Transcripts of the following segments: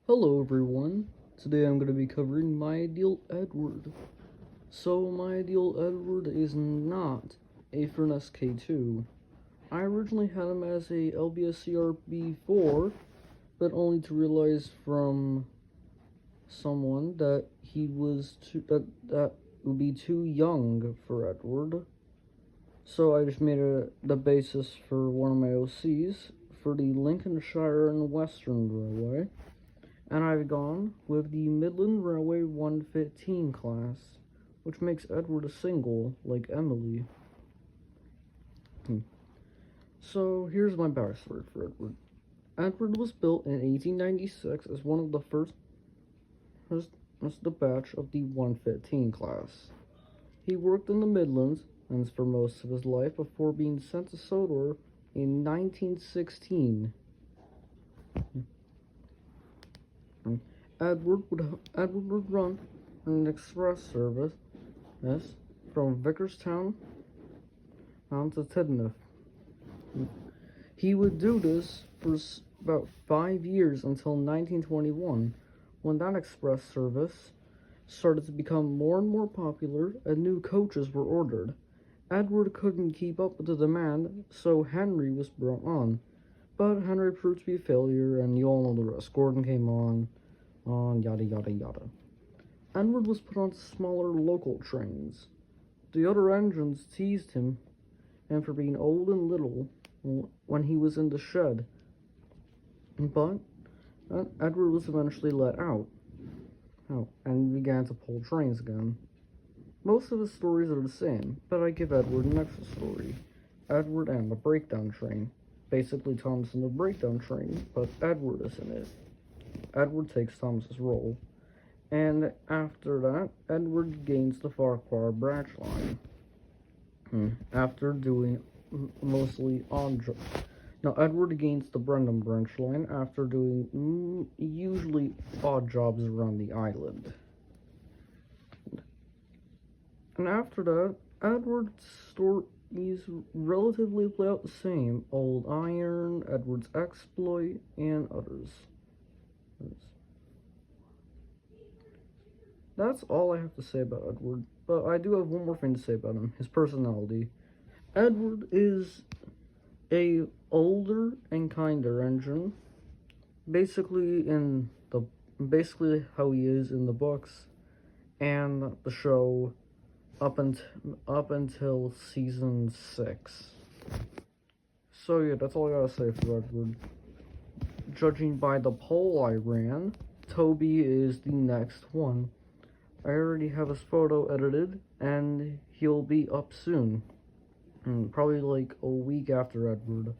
Hello everyone, today I'm going to be covering My Ideal Edward. So My Ideal Edward is not a Furness K2. I originally had him as a LBSCRB4, but only to realize from someone that that would be too young for Edward. So I just made the basis for one of my OCs for the Lincolnshire and Western Railway. And I've gone with the Midland Railway 115 class, which makes Edward a single, like Emily. So here's my backstory for Edward. Edward was built in 1896 as one of the first the batch of the 115 class. He worked in the Midlands and for most of his life before being sent to Sodor in 1916. Edward would run an express service from Vicarstown down to Tidmouth. He would do this for about 5 years until 1921, when that express service started to become more and more popular and new coaches were ordered. Edward couldn't keep up with the demand, so Henry was brought on. But Henry proved to be a failure, and you all know the rest. Gordon came on, yada yada yada. Edward was put on smaller local trains. The other engines teased him, and for being old and little when he was in the shed. But Edward was eventually let out, and began to pull trains again. Most of the stories are the same, but I give Edward an extra story. Edward and the breakdown train. Basically Thomas and the breakdown train, but Edward is in it. Edward takes Thomas's role, and after that, Edward gains the Farquhar branch line. After doing mostly Edward gains the Brenham branch line after doing usually odd jobs around the island. And after that, Edward's stories relatively play out the same. Old Iron, Edward's Exploit, and others. That's all I have to say about Edward, but I do have one more thing to say about him, his personality. Edward is a older and kinder engine, basically how he is in the books and the show up until season 6. So yeah, that's all I gotta say for Edward. Judging by the poll I ran, Toby is the next one. I already have his photo edited, and he'll be up soon. Probably like a week after Edward,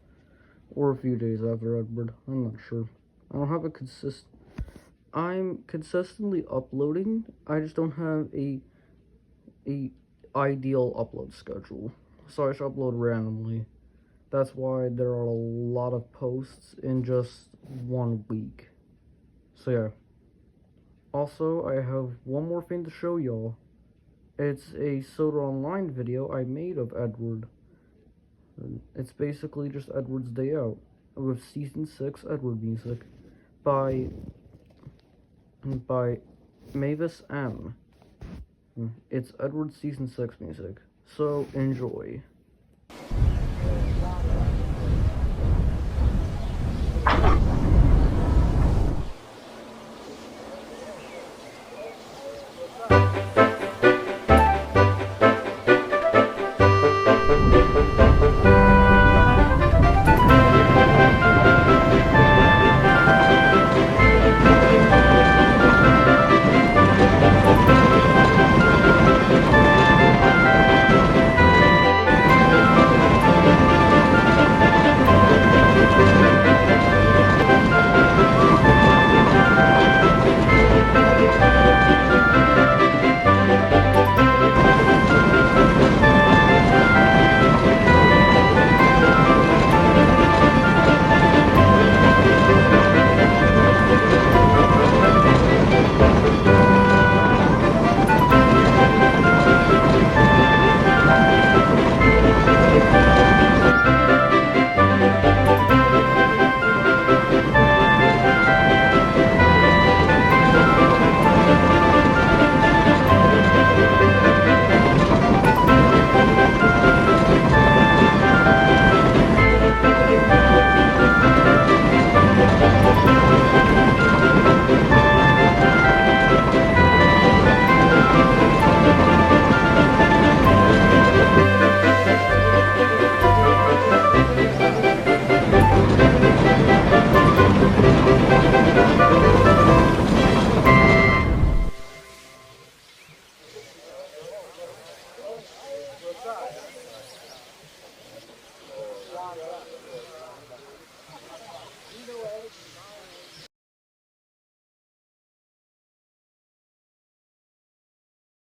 or a few days after Edward. I'm not sure. I don't have I'm consistently uploading. I just don't have a ideal upload schedule, so I should upload randomly. That's why there are a lot of posts in just 1 week. So yeah. Also, I have one more thing to show y'all. It's a Sodor Online video I made of Edward. It's basically just Edward's Day Out with Season 6 Edward music by Mavis M. It's Edward's Season 6 music, so enjoy. outside.